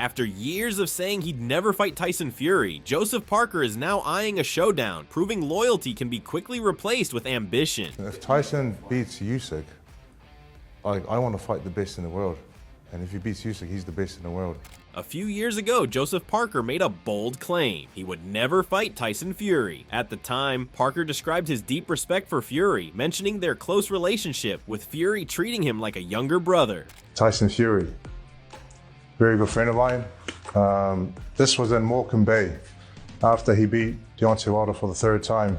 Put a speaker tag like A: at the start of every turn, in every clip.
A: After years of saying he'd never fight Tyson Fury, Joseph Parker is now eyeing a showdown, proving loyalty can be quickly replaced with ambition.
B: If Tyson beats Usyk, I want to fight the best in the world. And if he beats Usyk, he's the best in the world.
A: A few years ago, Joseph Parker made a bold claim. He would never fight Tyson Fury. At the time, Parker described his deep respect for Fury, mentioning their close relationship, with Fury treating him like a younger brother.
B: Tyson Fury, very good friend of mine. This was in Morecambe Bay. After he beat Deontay Wilder for the third time,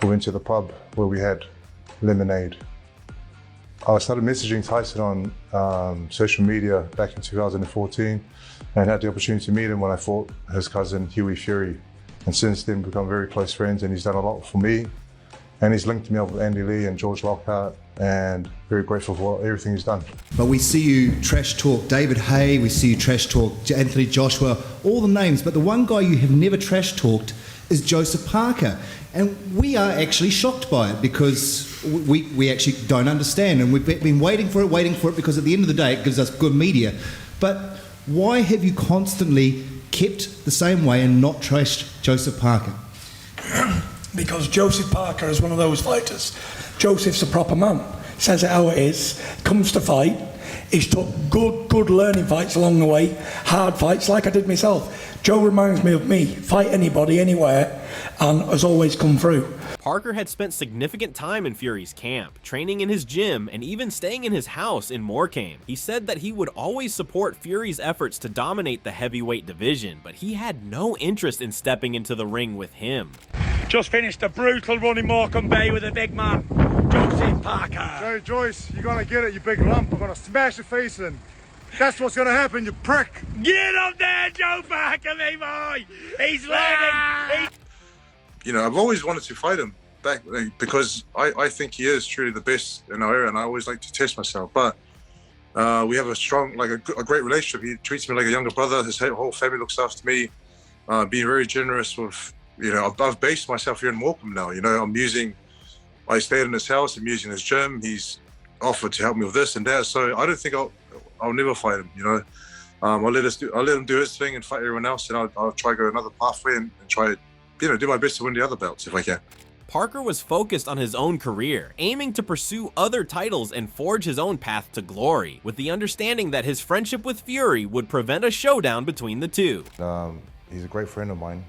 B: we went to the pub where we had lemonade. I started messaging Tyson on social media back in 2014 and had the opportunity to meet him when I fought his cousin Hughie Fury. And since then, we've become very close friends, and he's done a lot for me. And he's linked me up with Andy Lee and George Lockhart, and very grateful for everything he's done.
C: But we see you trash talk David Haye, we see you trash talk Anthony Joshua, all the names, but the one guy you have never trash talked is Joseph Parker. And we are actually shocked by it because we actually don't understand, and we've been waiting for it because at the end of the day it gives us good media. But why have you constantly kept the same way and not trashed Joseph Parker?
D: Because Joseph Parker is one of those fighters. Joseph's a proper man, says it how it is, comes to fight. He's took good learning fights along the way, hard fights like I did myself. Joe reminds me of me, fight anybody, anywhere, and has always come through.
A: Parker had spent significant time in Fury's camp, training in his gym, and even staying in his house in Morecambe. He said that he would always support Fury's efforts to dominate the heavyweight division, but he had no interest in stepping into the ring with him.
E: Just finished a brutal run in Morecambe Bay with a big man, Joseph Parker.
F: Hey Joyce, you're gonna get it, you big lump. I'm gonna smash your face in. That's what's gonna happen, you prick.
E: Get up there, Joe Parker, me boy. He's learning.
B: You know, I've always wanted to fight him back because I think he is truly the best in our area, and I always like to test myself. But we have a strong, a great relationship. He treats me like a younger brother. His whole family looks after me, being very generous with, you know, I've based myself here in Morecambe now. You know, I stayed in his house, I'm using his gym. He's offered to help me with this and that. So I don't think I'll never fight him, you know. I'll let him do his thing and fight everyone else, and I'll try to go another pathway and try, you know, do my best to win the other belts if I can.
A: Parker was focused on his own career, aiming to pursue other titles and forge his own path to glory, with the understanding that his friendship with Fury would prevent a showdown between the two.
B: He's a great friend of mine,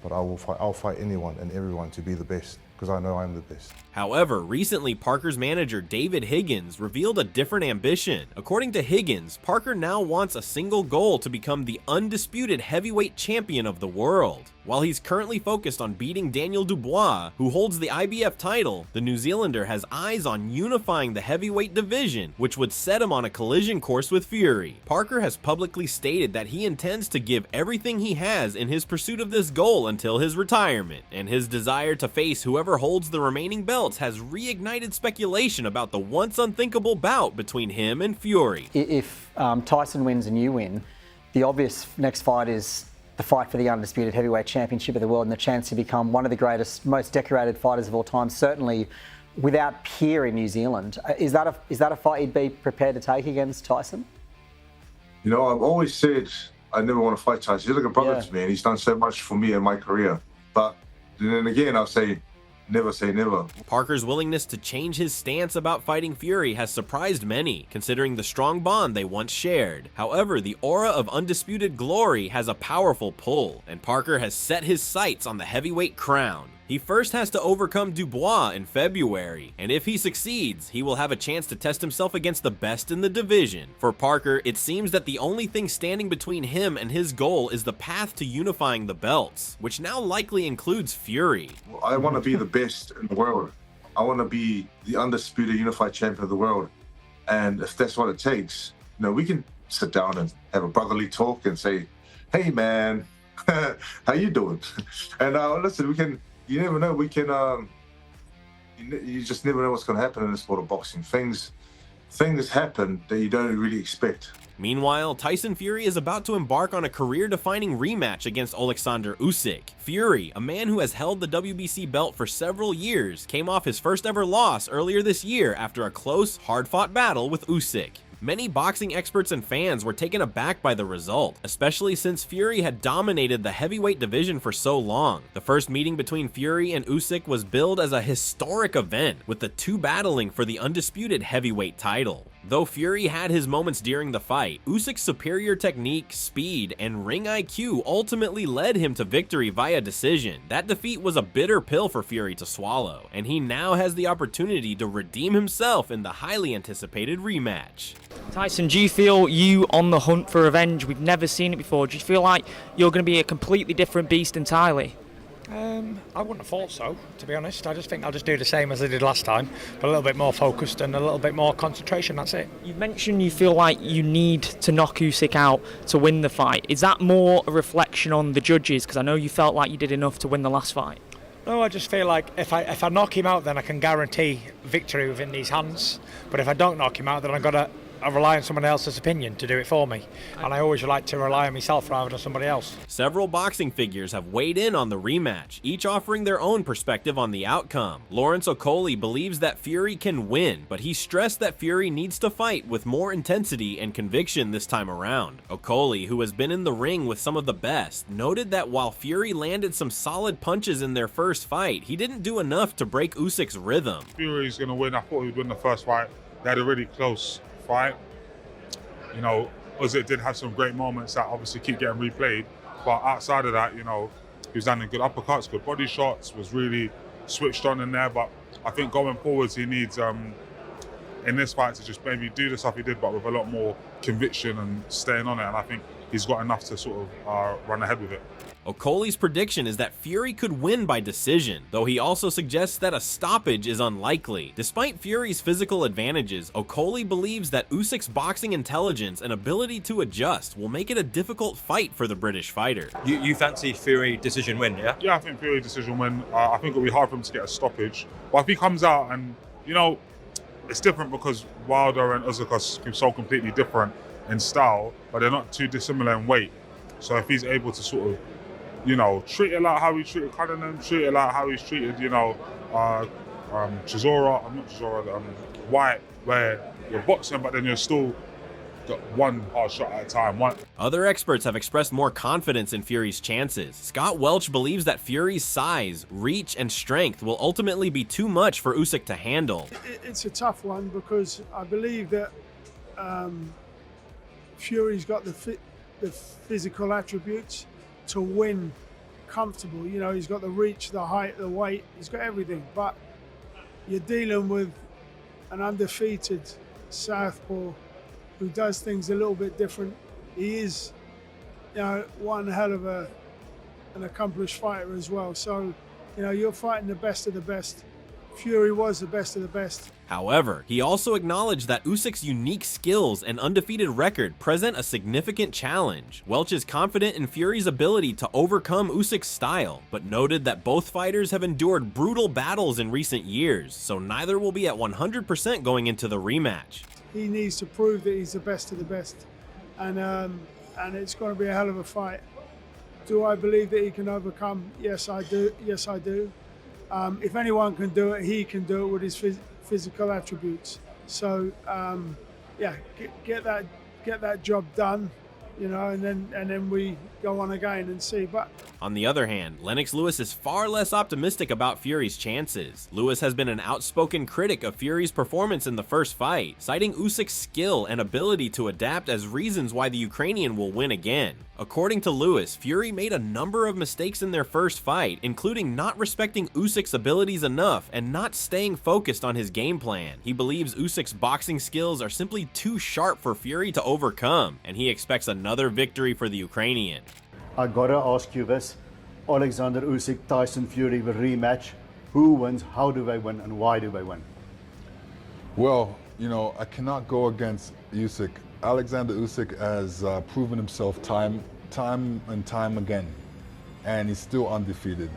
B: but I'll fight anyone and everyone to be the best, because I know I'm the best.
A: However, recently Parker's manager David Higgins revealed a different ambition. According to Higgins, Parker now wants a single goal to become the undisputed heavyweight champion of the world. While he's currently focused on beating Daniel Dubois, who holds the IBF title, the New Zealander has eyes on unifying the heavyweight division, which would set him on a collision course with Fury. Parker has publicly stated that he intends to give everything he has in his pursuit of this goal until his retirement, and his desire to face whoever holds the remaining belts has reignited speculation about the once unthinkable bout between him and Fury.
G: If Tyson wins and you win, the obvious next fight is the fight for the undisputed heavyweight championship of the world and the chance to become one of the greatest, most decorated fighters of all time, certainly without peer in New Zealand. Is that a fight you'd be prepared to take against Tyson?
B: You know, I've always said I never want to fight Tyson. He's like a brother to me, and he's done so much for me in my career. But then again, I'll say never.
A: Parker's willingness to change his stance about fighting Fury has surprised many, considering the strong bond they once shared. However, the aura of undisputed glory has a powerful pull, and Parker has set his sights on the heavyweight crown. He first has to overcome Dubois in February, and if he succeeds, he will have a chance to test himself against the best in the division. For Parker, it seems that the only thing standing between him and his goal is the path to unifying the belts, which now likely includes Fury.
B: I want to be the best in the world. I want to be the undisputed unified champion of the world. And if that's what it takes, you know, we can sit down and have a brotherly talk and say, hey man, how you doing? And listen, you never know. We can. You just never know what's going to happen in the sport of boxing. Things happen that you don't really expect.
A: Meanwhile, Tyson Fury is about to embark on a career-defining rematch against Alexander Usyk. Fury, a man who has held the WBC belt for several years, came off his first ever loss earlier this year after a close, hard-fought battle with Usyk. Many boxing experts and fans were taken aback by the result, especially since Fury had dominated the heavyweight division for so long. The first meeting between Fury and Usyk was billed as a historic event, with the two battling for the undisputed heavyweight title. Though Fury had his moments during the fight, Usyk's superior technique, speed, and ring IQ ultimately led him to victory via decision. That defeat was a bitter pill for Fury to swallow, and he now has the opportunity to redeem himself in the highly anticipated rematch.
H: Tyson, do you feel you on the hunt for revenge? We've never seen it before. Do you feel like you're going to be a completely different beast entirely?
I: I wouldn't have thought so, to be honest. I just think I'll just do the same as I did last time, but a little bit more focused and a little bit more concentration, that's it.
H: You mentioned you feel like you need to knock Usyk out to win the fight. Is that more a reflection on the judges? Because I know you felt like you did enough to win the last fight.
I: No, I just feel like if I knock him out, then I can guarantee victory within these hands. But if I don't knock him out, then I rely on someone else's opinion to do it for me. And I always like to rely on myself rather than somebody else.
A: Several boxing figures have weighed in on the rematch, each offering their own perspective on the outcome. Lawrence Okolie believes that Fury can win, but he stressed that Fury needs to fight with more intensity and conviction this time around. Okolie, who has been in the ring with some of the best, noted that while Fury landed some solid punches in their first fight, he didn't do enough to break Usyk's rhythm.
J: Fury's going to win. I thought he would win the first fight. They had a really close fight. You know, Usyk did have some great moments that obviously keep getting replayed, but outside of that, you know, he was landing good uppercuts, good body shots, was really switched on in there. But I think going forwards, he needs in this fight to just maybe do the stuff he did, but with a lot more conviction and staying on it. And I think he's got enough to sort of run ahead with it.
A: Okolie's prediction is that Fury could win by decision, though he also suggests that a stoppage is unlikely. Despite Fury's physical advantages, Okolie believes that Usyk's boxing intelligence and ability to adjust will make it a difficult fight for the British fighter.
K: You fancy Fury decision win, yeah?
J: Yeah, I think Fury decision win. I think it'll be hard for him to get a stoppage. But if he comes out and, you know, it's different because Wilder and Usyk are so completely different in style, but they're not too dissimilar in weight. So if he's able to sort of, you know, treat it like how he treated Cunningham, treat it like how he's treated, you know, White, where you're boxing, but then you're still got one hard shot at a time.
A: Other experts have expressed more confidence in Fury's chances. Scott Welch believes that Fury's size, reach, and strength will ultimately be too much for Usyk to handle.
L: It's a tough one because I believe that Fury's got the physical attributes to win comfortable. You know, he's got the reach, the height, the weight, he's got everything. But you're dealing with an undefeated southpaw who does things a little bit different. He is, you know, one hell of an accomplished fighter as well. So, you know, you're fighting the best of the best. Fury was the best of the best.
A: However, he also acknowledged that Usyk's unique skills and undefeated record present a significant challenge. Welch is confident in Fury's ability to overcome Usyk's style, but noted that both fighters have endured brutal battles in recent years, so neither will be at 100% going into the rematch.
L: He needs to prove that he's the best of the best, and it's going to be a hell of a fight. Do I believe that he can overcome? Yes, I do. Yes, I do. If anyone can do it, he can do it with his physical attributes. So, yeah, get that job done, you know, and then we go on again and see. But
A: on the other hand, Lennox Lewis is far less optimistic about Fury's chances. Lewis has been an outspoken critic of Fury's performance in the first fight, citing Usyk's skill and ability to adapt as reasons why the Ukrainian will win again. According to Lewis, Fury made a number of mistakes in their first fight, including not respecting Usyk's abilities enough and not staying focused on his game plan. He believes Usyk's boxing skills are simply too sharp for Fury to overcome, and he expects another victory for the Ukrainian.
M: I gotta ask you this. Alexander Usyk, Tyson Fury, the rematch. Who wins, how do they win, and why do they win?
N: Well, you know, I cannot go against Usyk. Alexander Usyk has proven himself time and time again, and he's still undefeated.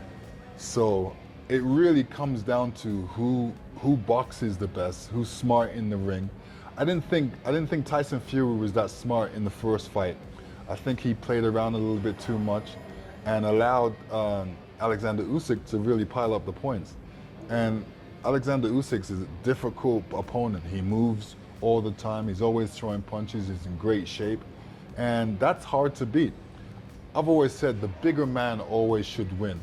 N: So it really comes down to who boxes the best, who's smart in the ring. I didn't think Tyson Fury was that smart in the first fight. I think he played around a little bit too much and allowed Alexander Usyk to really pile up the points. And Alexander Usyk is a difficult opponent. He moves all the time. He's always throwing punches. He's in great shape. And that's hard to beat. I've always said the bigger man always should win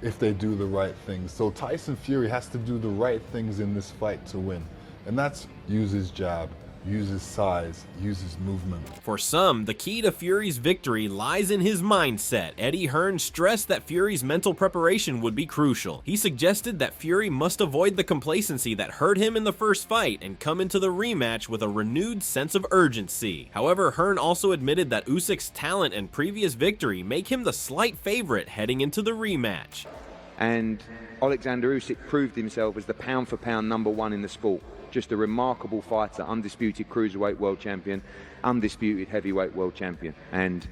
N: if they do the right things. So Tyson Fury has to do the right things in this fight to win. And that's use his jab, use his size, use his movement.
A: For some, the key to Fury's victory lies in his mindset. Eddie Hearn stressed that Fury's mental preparation would be crucial. He suggested that Fury must avoid the complacency that hurt him in the first fight and come into the rematch with a renewed sense of urgency. However, Hearn also admitted that Usyk's talent and previous victory make him the slight favorite heading into the rematch.
O: And Alexander Usyk proved himself as the pound-for-pound #1 in the sport. Just a remarkable fighter, undisputed cruiserweight world champion, undisputed heavyweight world champion. And,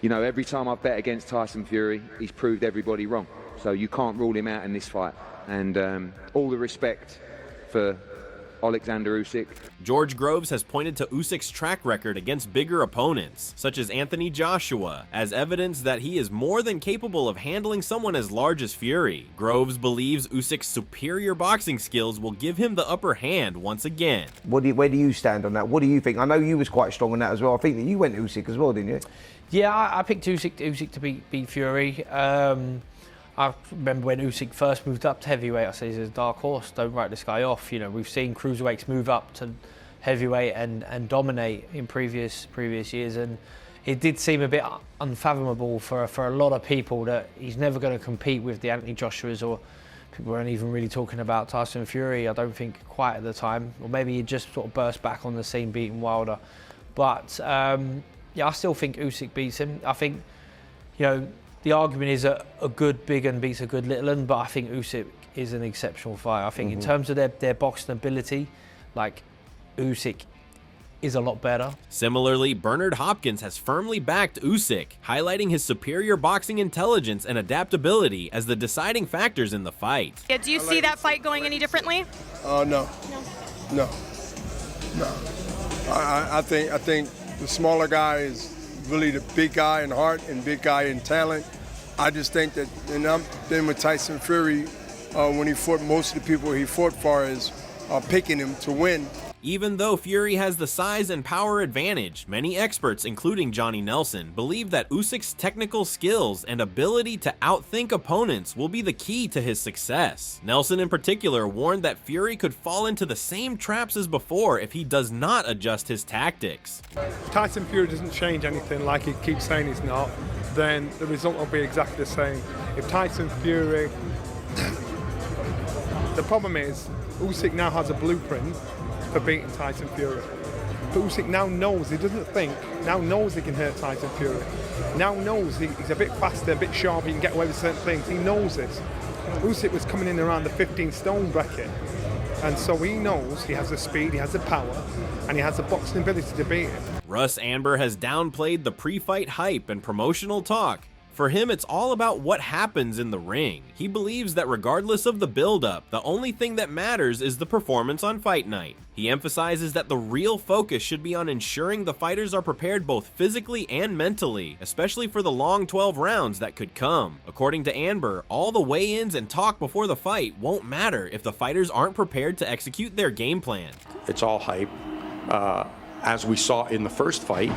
O: you know, every time I've bet against Tyson Fury, he's proved everybody wrong. So you can't rule him out in this fight. And all the respect for Alexander Usyk.
A: George Groves has pointed to Usyk's track record against bigger opponents, such as Anthony Joshua, as evidence that he is more than capable of handling someone as large as Fury. Groves believes Usyk's superior boxing skills will give him the upper hand once again.
P: Where do you stand on that? What do you think? I know you was quite strong on that as well. I think that you went Usyk as well, didn't you?
Q: Yeah, I picked Usyk to beat Fury. I remember when Usyk first moved up to heavyweight, I said he's a dark horse, don't write this guy off. You know, we've seen cruiserweights move up to heavyweight and dominate in previous years, and it did seem a bit unfathomable for a lot of people that he's never going to compete with the Anthony Joshuas, or people weren't even really talking about Tyson Fury, I don't think, quite at the time, or maybe he just sort of burst back on the scene beating Wilder. But yeah, I still think Usyk beats him. I think, you know, the argument is a good big un beats a good little un, but I think Usyk is an exceptional fighter. I think in terms of their boxing ability, like, Usyk is a lot better.
A: Similarly, Bernard Hopkins has firmly backed Usyk, highlighting his superior boxing intelligence and adaptability as the deciding factors in the fight.
R: Yeah, do you see that fight going any differently?
S: No. I think the smaller guy is really the big guy in heart and big guy in talent. I just think that, and I've been with Tyson Fury when he fought, most of the people he fought for is picking him to win.
A: Even though Fury has the size and power advantage, many experts, including Johnny Nelson, believe that Usyk's technical skills and ability to outthink opponents will be the key to his success. Nelson in particular warned that Fury could fall into the same traps as before if he does not adjust his tactics.
T: If Tyson Fury doesn't change anything like he keeps saying he's not, then the result will be exactly the same. If Tyson Fury... The problem is, Usyk now has a blueprint for beating Tyson Fury. But Usyk now knows, he doesn't think, now knows he can hurt Tyson Fury. Now knows he's a bit faster, a bit sharper, he can get away with certain things. He knows this. Usyk was coming in around the 15 stone bracket. And so he knows he has the speed, he has the power, and he has the boxing ability to beat him.
A: Russ Amber has downplayed the pre-fight hype and promotional talk. For him, it's all about what happens in the ring. He believes that regardless of the build-up, the only thing that matters is the performance on fight night. He emphasizes that the real focus should be on ensuring the fighters are prepared both physically and mentally, especially for the long 12 rounds that could come. According to Amber, all the weigh-ins and talk before the fight won't matter if the fighters aren't prepared to execute their game plan.
U: It's all hype. As we saw in the first fight,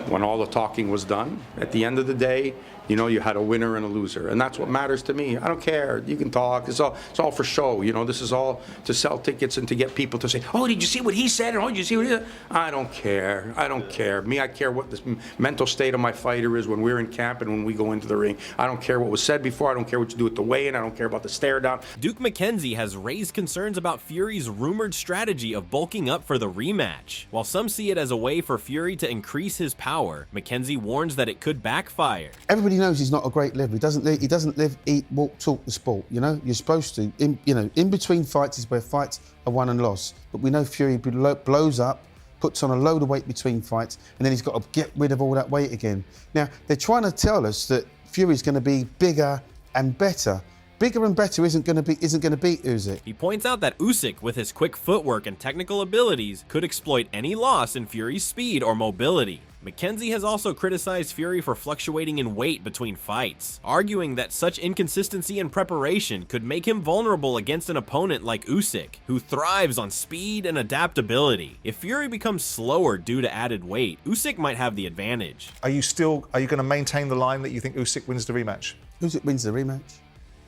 U: when all the talking was done, at the end of the day, you know, you had a winner and a loser, and that's what matters to me. I don't care. You can talk. It's all for show. You know, this is all to sell tickets and to get people to say, "Oh, did you see what he said?" And "Oh, did you see what he said?" I don't care. I don't care. Me, I care what the mental state of my fighter is when we're in camp and when we go into the ring. I don't care what was said before. I don't care what you do at the weigh-in. I don't care about the stare down.
A: Duke McKenzie has raised concerns about Fury's rumored strategy of bulking up for the rematch. While some see it as a way for Fury to increase his power, McKenzie warns that it could backfire.
V: Everybody knows he's not a great liver. He doesn't live, eat, walk, talk the sport. You know, you're supposed to. In between fights is where fights are won and lost. But we know Fury blows up, puts on a load of weight between fights, and then he's got to get rid of all that weight again. Now they're trying to tell us that Fury's going to be bigger and better. bigger and better isn't going to beat Usyk.
A: He points out that Usyk, with his quick footwork and technical abilities, could exploit any loss in Fury's speed or mobility. McKenzie has also criticized Fury for fluctuating in weight between fights, arguing that such inconsistency in preparation could make him vulnerable against an opponent like Usyk, who thrives on speed and adaptability. If Fury becomes slower due to added weight, Usyk might have the advantage.
C: Are you going to maintain the line that you think Usyk wins the rematch?
V: Usyk wins the rematch.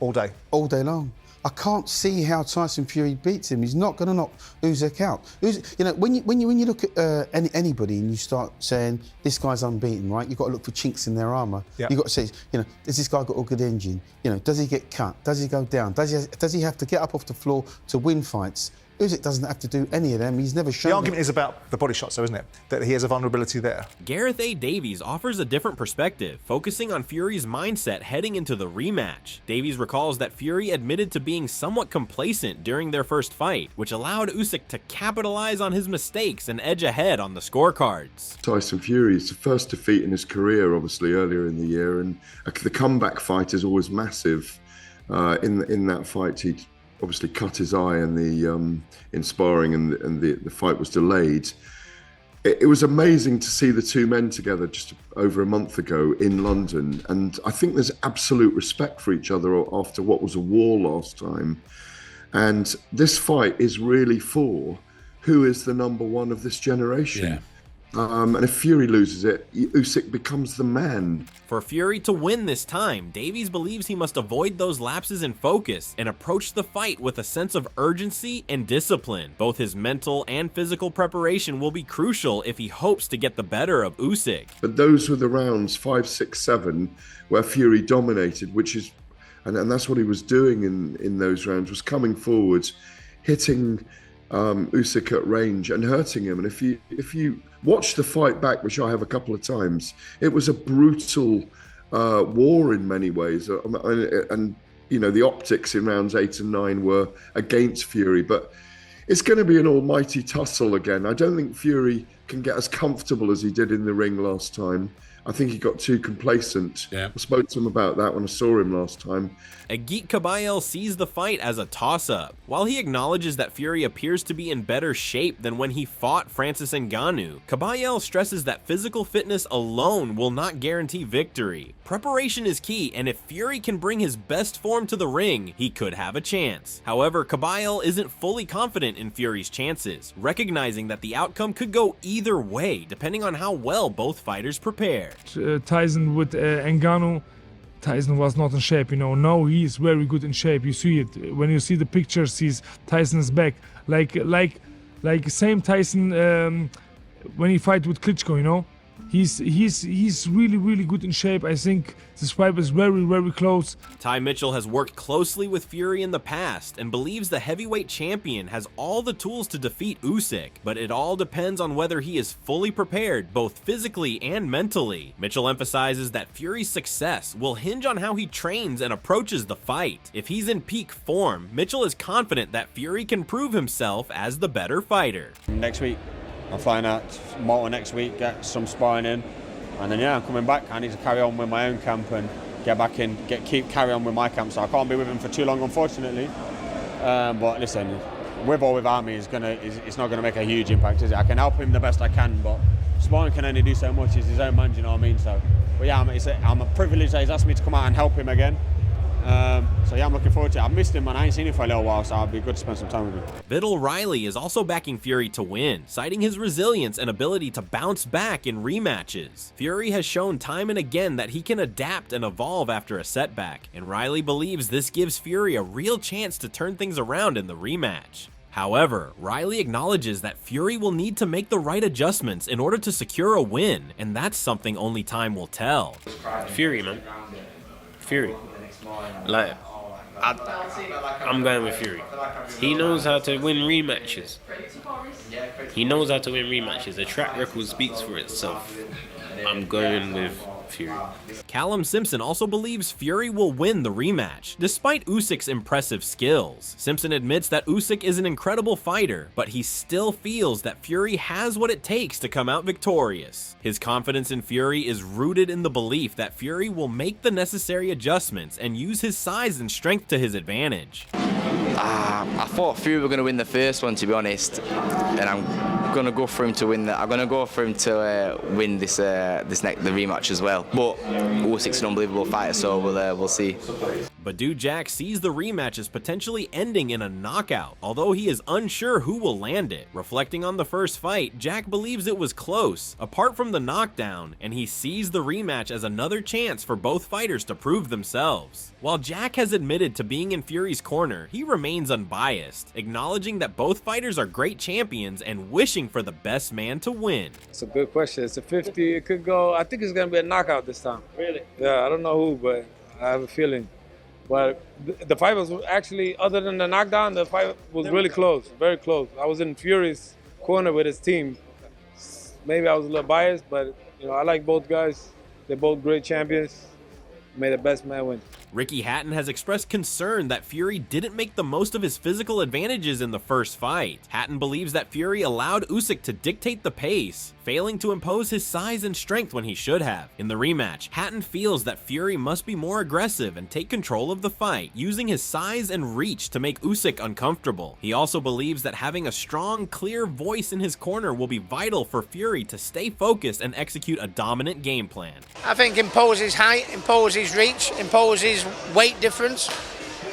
C: All day?
V: All day long. I can't see how Tyson Fury beats him. He's not going to knock Usyk out. Usyk, you know, when you look at anybody and you start saying this guy's unbeaten, right? You've got to look for chinks in their armour.
C: Yeah.
V: You've got to say, you know, has this guy got a good engine? You know, does he get cut? Does he go down? Does he have to get up off the floor to win fights? Usyk doesn't have to do any of them. He's never shown.
C: The argument is about the body shots, though, isn't it? That he has a vulnerability there.
A: Gareth A. Davies offers a different perspective, focusing on Fury's mindset heading into the rematch. Davies recalls that Fury admitted to being somewhat complacent during their first fight, which allowed Usyk to capitalize on his mistakes and edge ahead on the scorecards.
D: Tyson Fury is the first defeat in his career, obviously, earlier in the year, and the comeback fight is always massive. In that fight, he obviously cut his eye in sparring, and the fight was delayed. It was amazing to see the two men together just over a month ago in London, and I think there's absolute respect for each other after what was a war last time. And this fight is really for who is the number one of this generation.
A: Yeah.
D: And if Fury loses it, Usyk becomes the man.
A: For Fury to win this time, Davies believes he must avoid those lapses in focus and approach the fight with a sense of urgency and discipline. Both his mental and physical preparation will be crucial if he hopes to get the better of Usyk.
D: But those were the rounds 5, 6, 7 where Fury dominated, which is, and that's what he was doing in those rounds, was coming forward, hitting Usyk at range and hurting him. And if you watch the fight back, which I have a couple of times, it was a brutal war in many ways. And you know, the optics in rounds 8 and 9 were against Fury, but it's going to be an almighty tussle again. I don't think Fury can get as comfortable as he did in the ring last time. I think he got too complacent.
W: Yeah.
D: I spoke to him about that when I saw him last time.
A: Agit Kabayel sees the fight as a toss-up. While he acknowledges that Fury appears to be in better shape than when he fought Francis Ngannou, Kabayel stresses that physical fitness alone will not guarantee victory. Preparation is key, and if Fury can bring his best form to the ring, he could have a chance. However, Kabayel isn't fully confident in Fury's chances, recognizing that the outcome could go either way depending on how well both fighters prepare.
X: Tyson with Ngannou, Tyson was not in shape, you know. Now he is very good in shape. You see it when you see the pictures. Tyson's back, like same Tyson when he fight with Klitschko, you know. He's really good in shape. I think this fight was very close.
A: Ty Mitchell has worked closely with Fury in the past and believes the heavyweight champion has all the tools to defeat Usyk, but it all depends on whether he is fully prepared both physically and mentally. Mitchell emphasizes that Fury's success will hinge on how he trains and approaches the fight. If he's in peak form, Mitchell is confident that Fury can prove himself as the better fighter.
Y: Next week I'm flying out to Malta next week, get some sparring in, and then I'm coming back. I need to carry on with my own camp and get back in, carry on with my camp. So I can't be with him for too long, unfortunately. But listen, with or without me, it's not going to make a huge impact, is it? I can help him the best I can, but sparring can only do so much. He's his own man, do you know what I mean? So, but yeah, I'm a privilege that he's asked me to come out and help him again. So yeah, I'm looking forward to it. I've missed him and I ain't seen him for a little while, so it'll be good to spend some time with him.
A: Vidal Riley is also backing Fury to win, citing his resilience and ability to bounce back in rematches. Fury has shown time and again that he can adapt and evolve after a setback, and Riley believes this gives Fury a real chance to turn things around in the rematch. However, Riley acknowledges that Fury will need to make the right adjustments in order to secure a win, and that's something only time will tell.
Z: Fury, man. Fury. Like, I'm going with Fury. He knows how to win rematches. The track record speaks for itself. I'm going with Fury.
A: Callum Simpson also believes Fury will win the rematch, despite Usyk's impressive skills. Simpson admits that Usyk is an incredible fighter, but he still feels that Fury has what it takes to come out victorious. His confidence in Fury is rooted in the belief that Fury will make the necessary adjustments and use his size and strength to his advantage.
B: I thought Fury were going to win the first one, to be honest, and I'm going to go for him to win that. I'm going to go for him to win the rematch as well. But Usyk's an unbelievable fighter, so we'll see.
A: Badou Jack sees the rematch as potentially ending in a knockout, although he is unsure who will land it. Reflecting on the first fight, Jack believes it was close, apart from the knockdown, and he sees the rematch as another chance for both fighters to prove themselves. While Jack has admitted to being in Fury's corner, he remains unbiased, acknowledging that both fighters are great champions and wishing for the best man to win.
E: It's a good question. It's a 50. It could go. I think it's going to be a knockout this time. Really? Yeah, I don't know who, but I have a feeling. But the fight was actually, other than the knockdown, the fight was really close, very close. I was in Fury's corner with his team. Maybe I was a little biased, but I like both guys. They're both great champions. May the best man win.
A: Ricky Hatton has expressed concern that Fury didn't make the most of his physical advantages in the first fight. Hatton believes that Fury allowed Usyk to dictate the pace, failing to impose his size and strength when he should have. In the rematch, Hatton feels that Fury must be more aggressive and take control of the fight, using his size and reach to make Usyk uncomfortable. He also believes that having a strong, clear voice in his corner will be vital for Fury to stay focused and execute a dominant game plan.
F: I think imposes height, imposes reach, imposes weight difference.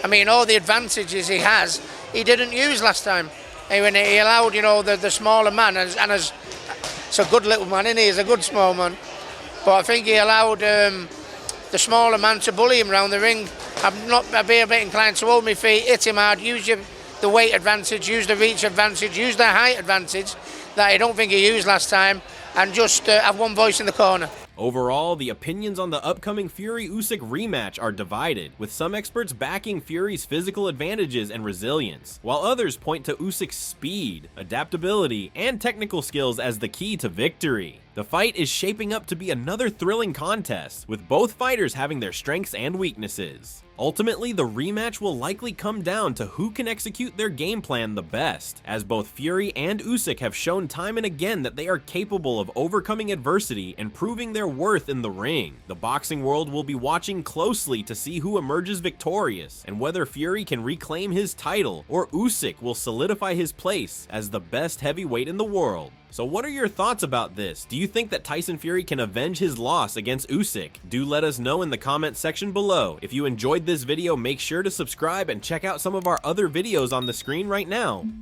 F: I mean, all the advantages he has, he didn't use last time. When he allowed, the smaller man, it's a good little man, isn't he? He's a good small man. But I think he allowed the smaller man to bully him around the ring. I'd be a bit inclined to hold my feet, hit him hard, use the weight advantage, use the reach advantage, use the height advantage that I don't think he used last time, and just have one voice in the corner.
A: Overall, the opinions on the upcoming Fury-Usyk rematch are divided, with some experts backing Fury's physical advantages and resilience, while others point to Usyk's speed, adaptability, and technical skills as the key to victory. The fight is shaping up to be another thrilling contest, with both fighters having their strengths and weaknesses. Ultimately, the rematch will likely come down to who can execute their game plan the best, as both Fury and Usyk have shown time and again that they are capable of overcoming adversity and proving their worth in the ring. The boxing world will be watching closely to see who emerges victorious, and whether Fury can reclaim his title, or Usyk will solidify his place as the best heavyweight in the world. So what are your thoughts about this? Do you think that Tyson Fury can avenge his loss against Usyk? Do let us know in the comment section below. If you enjoyed this video, make sure to subscribe and check out some of our other videos on the screen right now.